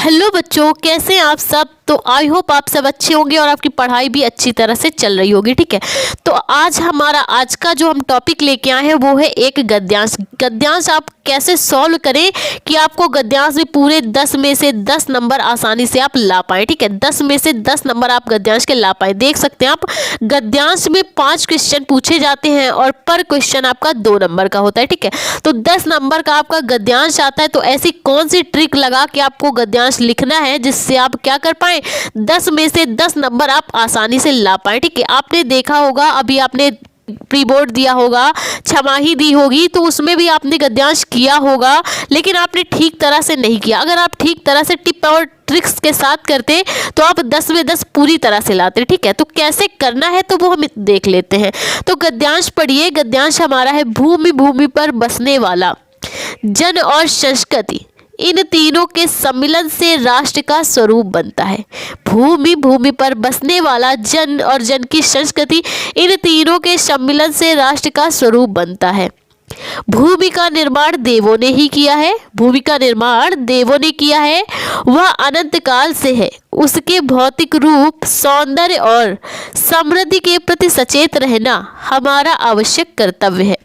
Hello बच्चों, कैसे हैं आप सब। तो आई होप आप सब अच्छे होंगे और आपकी पढ़ाई भी अच्छी तरह से चल रही होगी। ठीक है, तो आज का जो हम टॉपिक लेके आए हैं वो है एक गद्यांश। गद्यांश आप कैसे सॉल्व करें कि आपको गद्यांश में पूरे 10 में से 10 नंबर आसानी से आप ला पाए। ठीक है, 10 में से 10 नंबर आप गद्यांश के ला पाए। देख सकते हैं आप, गद्यांश में 5 क्वेश्चन पूछे जाते हैं और पर क्वेश्चन आपका 2 नंबर का होता है। ठीक है, तो 10 नंबर का आपका गद्यांश आता है। तो ऐसी कौन सी ट्रिक लगा के आपको गद्यांश लिखना है जिससे आप क्या कर पाए, 10 में से 10 नंबर आप आसानी से ला पाए। ठीक है, आपने देखा होगा, अभी आपने प्री बोर्ड दिया होगा, छमाही दी होगी, तो उसमें भी आपने गद्यांश किया होगा, लेकिन आपने ठीक तरह से नहीं किया। अगर आप ठीक तरह से टिप और ट्रिक्स के साथ करते तो आप 10 में 10 पूरी तरह से लाते। ठीक है, तो कैसे करना है तो वो हम देख लेते हैं। तो गद्यांश पढ़िए। गद्यांश हमारा है भूमि, भूमि पर बसने वाला, जन और संस्कृति, इन तीनों के सम्मिलन से राष्ट्र का स्वरूप बनता है। भूमि, भूमि पर बसने वाला, जन और जन की संस्कृति, इन तीनों के सम्मिलन से राष्ट्र का स्वरूप बनता है। भूमि का निर्माण देवों ने ही किया है। भूमि का निर्माण देवों ने किया है। वह अनंत काल से है। उसके भौतिक रूप, सौंदर्य और समृद्धि के प्रति सचेत रहना हमारा आवश्यक कर्तव्य है।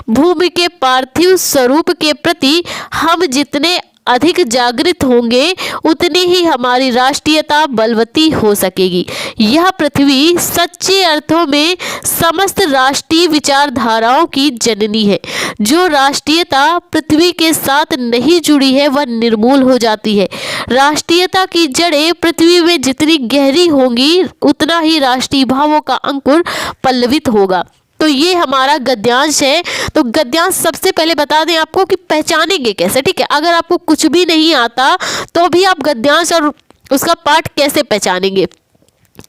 भूमि के पार्थिव स्वरूप के प्रति हम जितने अधिक जागृत होंगे उतनी ही हमारी राष्ट्रीयता बलवती हो सकेगी। यह पृथ्वी सच्चे अर्थों में समस्त राष्ट्रीय विचारधाराओं की जननी है। जो राष्ट्रीयता पृथ्वी के साथ नहीं जुड़ी है वह निर्मूल हो जाती है। राष्ट्रीयता की जड़ें पृथ्वी में जितनी गहरी होंगी उतना ही राष्ट्रीय भावों का अंकुर पल्लवित होगा। तो ये हमारा गद्यांश है। तो गद्यांश सबसे पहले बता दें आपको कि पहचानेंगे कैसे। ठीक है, अगर आपको कुछ भी नहीं आता तो भी आप गद्यांश और उसका पाठ कैसे पहचानेंगे।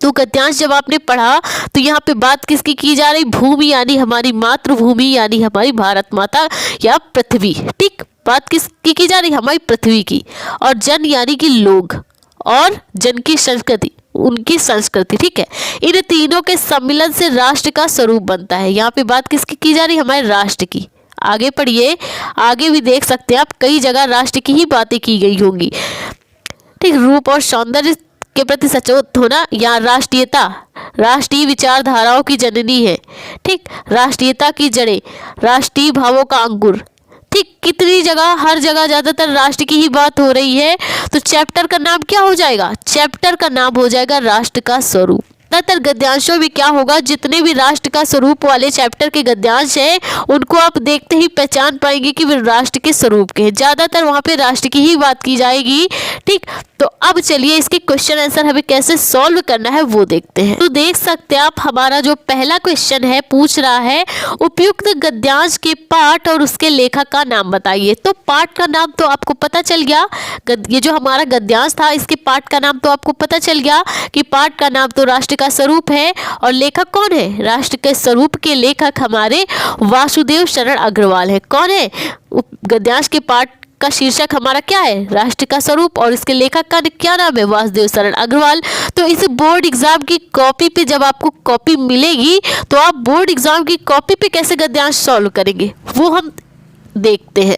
तो गद्यांश जब आपने पढ़ा तो यहाँ पे बात किसकी की जा रही, भूमि यानी हमारी मातृभूमि, यानी हमारी भारत माता या पृथ्वी। ठीक, बात किसकी की जा रही, हमारी पृथ्वी की। और जन यानी कि लोग, और जन की संस्कृति, उनकी संस्कृति। ठीक है, इन तीनों के सम्मिलन से राष्ट्र का स्वरूप बनता है। यहाँ पे बात किसकी की जा रही है, हमारे राष्ट्र की। आगे पढ़िए, आगे भी देख सकते हैं आप, कई जगह राष्ट्र की ही बातें की गई होंगी। ठीक, रूप और सौंदर्य के प्रति सचेत होना, या राष्ट्रीयता राष्ट्रीय विचारधाराओं की जननी है। ठीक, राष्ट्रीयता की जड़ें, राष्ट्रीय भावों का अंकुर। ठीक, कितनी जगह, हर जगह ज्यादातर राष्ट्र की ही बात हो रही है। तो चैप्टर का नाम क्या हो जाएगा, चैप्टर का नाम हो जाएगा राष्ट्र का स्वरूप। ज्यादातर गद्यांशों में क्या होगा, जितने भी राष्ट्र का स्वरूप वाले चैप्टर के गद्यांश हैं उनको आप देखते ही पहचान पाएंगे कि वे राष्ट्र के स्वरूप के हैं। ज्यादातर वहां पे राष्ट्र की ही बात की जाएगी। ठीक, तो अब चलिए इसके क्वेश्चन आंसर हमें कैसे सॉल्व करना है वो देखते हैं। तो देख सकते हैं आप, हमारा जो पहला क्वेश्चन है पूछ रहा है उपयुक्त गद्यांश के पाठ और उसके लेखक का नाम बताइए। तो पाठ का नाम तो आपको पता चल गया, ये जो हमारा गद्यांश था इसके पाठ का नाम तो आपको पता चल गया कि पाठ का नाम तो राष्ट्र का स्वरूप है। और लेखक कौन है, राष्ट्र के स्वरूप के लेखक हमारे वासुदेव शरण अग्रवाल है। कौन है, गद्यांश के पाठ का शीर्षक हमारा क्या है, राष्ट्र का स्वरूप, और इसके लेखक का क्या नाम है, वासुदेव शरण अग्रवाल। तो इस बोर्ड एग्जाम की कॉपी पे जब आपको कॉपी मिलेगी तो आप बोर्ड एग्जाम की कॉपी पे कैसे गद्यांश सॉल्व करेंगे वो हम देखते हैं।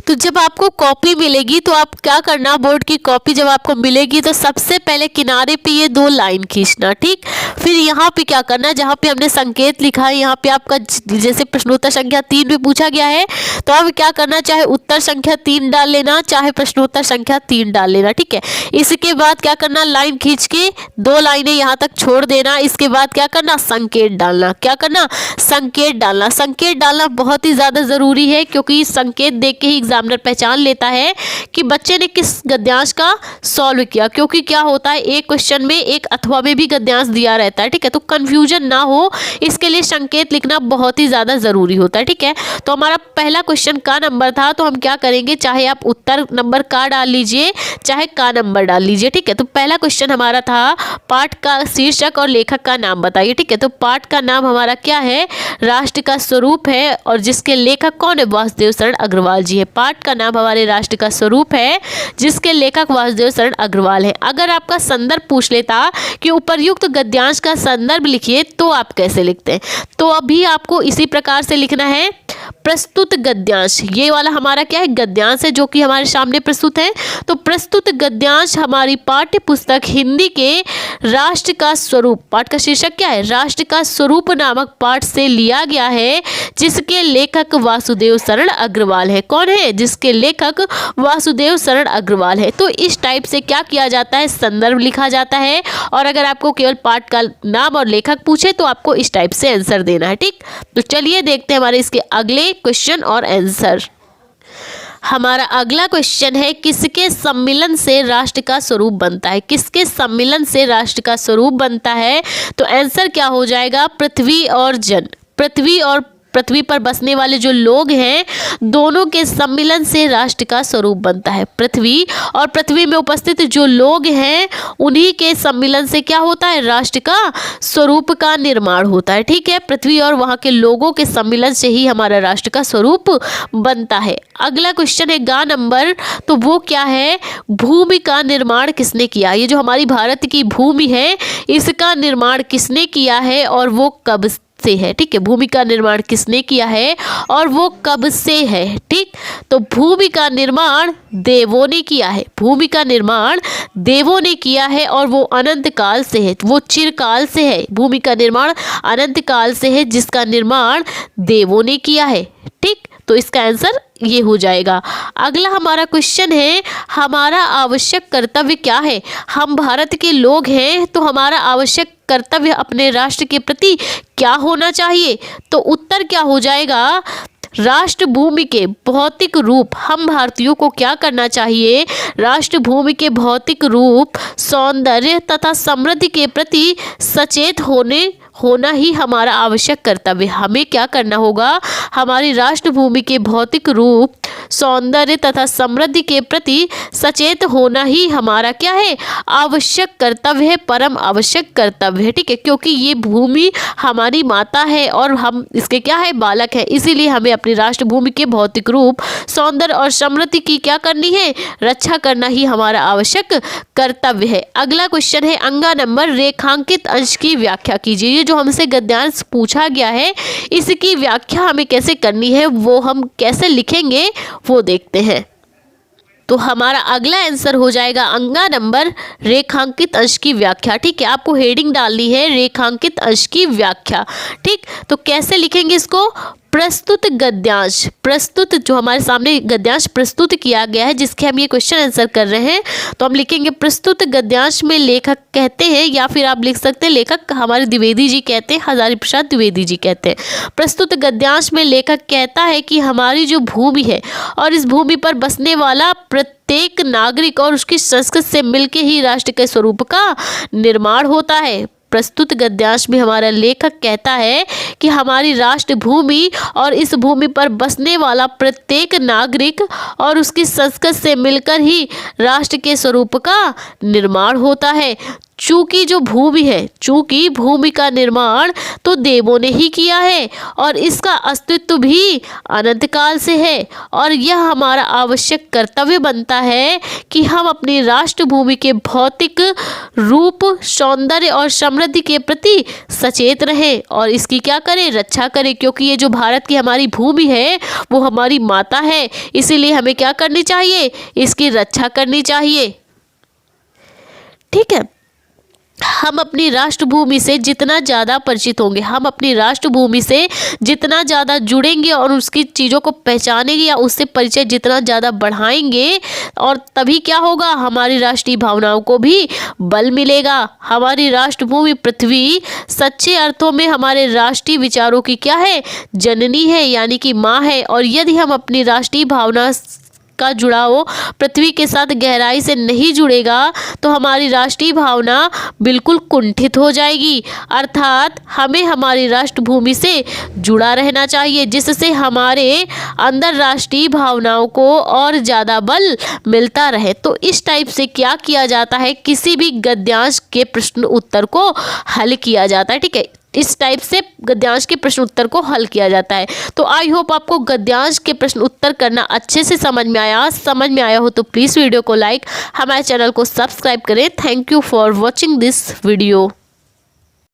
तो जब आपको कॉपी मिलेगी तो आप क्या करना, बोर्ड की कॉपी जब आपको मिलेगी तो सबसे पहले किनारे पे ये 2 लाइन खींचना। ठीक, फिर यहाँ पे क्या करना, जहाँ पे हमने संकेत लिखा है यहाँ पे आपका जैसे प्रश्नोत्तर संख्या 3 में पूछा गया है तो अब क्या करना, चाहे उत्तर संख्या 3 डाल लेना, चाहे प्रश्नोत्तर संख्या 3 डाल लेना। ठीक है, इसके बाद क्या करना, लाइन खींच के 2 लाइनें यहाँ तक छोड़ देना। इसके बाद क्या करना, संकेत डालना। क्या करना, संकेत डालना। संकेत डालना बहुत ही ज्यादा जरूरी है क्योंकि संकेत देख के ही एग्जामिनर पहचान लेता है कि बच्चे ने किस गद्यांश का सॉल्व किया। क्योंकि क्या होता है, एक क्वेश्चन में एक अथवा में भी गद्यांश दिया रहता है। ठीक है, तो कंफ्यूजन ना हो इसके लिए संकेत लिखना बहुत ही ज्यादा जरूरी होता है। ठीक है, तो हमारा पहला क्वेश्चन का नंबर था, तो हम क्या करेंगे, चाहे आप उत्तर नंबर का डाल लीजिए चाहे का नंबर डाल लीजिए। ठीक है, तो पहला क्वेश्चन हमारा था पाठ का शीर्षक और लेखक का नाम बताइए। ठीक है, तो पाठ का नाम हमारा क्या है, राष्ट्र का स्वरूप है, और जिसके लेखक कौन है, वासुदेव शरण अग्रवाल जी है। पाठ का नाम हमारे राष्ट्र का स्वरूप है जिसके लेखक वासुदेव शरण अग्रवाल है। अगर आपका संदर्भ पूछ लेता कि उपर्युक्त गद्यांश का संदर्भ लिखिए तो आप कैसे लिखते हैं, तो अभी आपको इसी प्रकार से लिखना है। प्रस्तुत गद्यांश, ये वाला हमारा क्या है, गद्यांश है जो कि हमारे सामने प्रस्तुत है। तो प्रस्तुत गद्यांश हमारी पाठ्य पुस्तक हिंदी के राष्ट्र का स्वरूप, पाठ का शीर्षक क्या है, राष्ट्र का स्वरूप नामक पाठ से लिया गया है, जिसके लेखक वासुदेव शरण अग्रवाल है। कौन है, जिसके लेखक वासुदेव शरण अग्रवाल है। तो इस टाइप से क्या किया जाता है, संदर्भ लिखा जाता है। और अगर आपको केवल पाठ का नाम और लेखक पूछे तो आपको इस टाइप से आंसर देना है। ठीक, तो चलिए देखते हैं हमारे इसके अगले क्वेश्चन और आंसर। हमारा अगला क्वेश्चन है, किसके सम्मिलन से राष्ट्र का स्वरूप बनता है, किसके सम्मिलन से राष्ट्र का स्वरूप बनता है। तो आंसर क्या हो जाएगा, पृथ्वी और जन, पृथ्वी और पृथ्वी पर बसने वाले जो लोग हैं दोनों के सम्मिलन से राष्ट्र का स्वरूप बनता है। पृथ्वी और पृथ्वी में उपस्थित जो लोग हैं उन्हीं के सम्मिलन से क्या होता है, राष्ट्र का स्वरूप का निर्माण होता है। ठीक है, पृथ्वी और वहाँ के लोगों के सम्मिलन से ही हमारा राष्ट्र का स्वरूप बनता है। अगला क्वेश्चन है गा नंबर, तो वो क्या है, भूमि का निर्माण किसने किया। ये जो हमारी भारत की भूमि है इसका निर्माण किसने किया है और वो कब से है। ठीक है, भूमि का निर्माण किसने किया है और वो कब से है। ठीक, तो भूमि का निर्माण देवों ने किया है, भूमि का निर्माण देवों ने किया है और वो अनंत काल से है, वो चिरकाल से है। भूमि का निर्माण अनंत काल से है जिसका निर्माण देवों ने किया है। ठीक, तो इसका आंसर ये हो जाएगा। अगला हमारा क्वेश्चन है, हमारा आवश्यक कर्तव्य क्या है। हम भारत के लोग हैं तो हमारा आवश्यक कर्तव्य अपने राष्ट्र के प्रति क्या होना चाहिए। तो उत्तर क्या हो जाएगा, राष्ट्र भूमि के भौतिक रूप, हम भारतीयों को क्या करना चाहिए, राष्ट्र भूमि के भौतिक रूप, सौंदर्य तथा समृद्धि के प्रति सचेत होना ही हमारा आवश्यक कर्तव्य। हमें क्या करना होगा, हमारी राष्ट्र भूमि के भौतिक रूप, सौंदर्य तथा समृद्धि के प्रति सचेत होना ही हमारा क्या है, आवश्यक कर्तव्य है, परम आवश्यक कर्तव्य है। ठीक है, क्योंकि ये भूमि हमारी माता है और हम इसके क्या है, बालक है, इसीलिए हमें अपनी राष्ट्र भूमि के भौतिक रूप, सौंदर्य और समृद्धि की क्या करनी है, रक्षा करना ही हमारा आवश्यक कर्तव्य है। अगला क्वेश्चन है अंगा नंबर, रेखांकित अंश की व्याख्या कीजिए। ये जो हमसे गद्यांश पूछा गया है इसकी व्याख्या हमें कैसे करनी है, वो हम कैसे लिखेंगे वो देखते हैं। तो हमारा अगला आंसर हो जाएगा अंगा नंबर, रेखांकित अंश की व्याख्या। ठीक है, आपको हेडिंग डालनी है रेखांकित अंश की व्याख्या। ठीक, तो कैसे लिखेंगे इसको, प्रस्तुत गद्यांश, प्रस्तुत जो हमारे सामने गद्यांश प्रस्तुत किया गया है जिसके हम ये क्वेश्चन आंसर कर रहे हैं, तो हम लिखेंगे प्रस्तुत गद्यांश में लेखक कहते हैं, या फिर आप लिख सकते हैं लेखक हमारे द्विवेदी जी कहते हैं, हजारी प्रसाद द्विवेदी जी कहते हैं। प्रस्तुत गद्यांश में लेखक कहता है कि हमारी जो भूमि है और इस भूमि पर बसने वाला प्रत्येक नागरिक और उसकी संस्कृति से मिलकर ही राष्ट्र के स्वरूप का निर्माण होता है। प्रस्तुत गद्यांश में हमारा लेखक कहता है कि हमारी राष्ट्र भूमि और इस भूमि पर बसने वाला प्रत्येक नागरिक और उसकी संस्कृति से मिलकर ही राष्ट्र के स्वरूप का निर्माण होता है। चूंकि जो भूमि है, चूंकि भूमि का निर्माण तो देवों ने ही किया है और इसका अस्तित्व भी अनंत काल से है, और यह हमारा आवश्यक कर्तव्य बनता है कि हम अपनी राष्ट्र भूमि के भौतिक रूप, सौंदर्य और समृद्धि के प्रति सचेत रहें और इसकी क्या करें, रक्षा करें। क्योंकि ये जो भारत की हमारी भूमि है वो हमारी माता है, इसीलिए हमें क्या करनी चाहिए, इसकी रक्षा करनी चाहिए। ठीक है, हम अपनी राष्ट्रभूमि से जितना ज़्यादा परिचित होंगे, हम अपनी राष्ट्रभूमि से जितना ज़्यादा जुड़ेंगे और उसकी चीज़ों को पहचानेंगे या उससे परिचय जितना ज़्यादा बढ़ाएंगे, और तभी क्या होगा, हमारी राष्ट्रीय भावनाओं को भी बल मिलेगा। हमारी राष्ट्रभूमि पृथ्वी सच्चे अर्थों में हमारे राष्ट्रीय विचारों की क्या है, जननी है, यानी कि माँ है। और यदि हम अपनी राष्ट्रीय भावना का जुड़ाव पृथ्वी के साथ गहराई से नहीं जुड़ेगा तो हमारी राष्ट्रीय भावना बिल्कुल कुंठित हो जाएगी। अर्थात हमें हमारी राष्ट्रभूमि से जुड़ा रहना चाहिए, जिससे हमारे अंदर राष्ट्रीय भावनाओं को और ज़्यादा बल मिलता रहे। तो इस टाइप से क्या किया जाता है, किसी भी गद्यांश के प्रश्न उत्तर को हल किया जाता है। ठीक है, इस टाइप से गद्यांश के प्रश्न उत्तर को हल किया जाता है। तो आई होप आपको गद्यांश के प्रश्न उत्तर करना अच्छे से समझ में आया हो तो प्लीज़ वीडियो को लाइक, हमारे चैनल को सब्सक्राइब करें। Thank you for watching this video.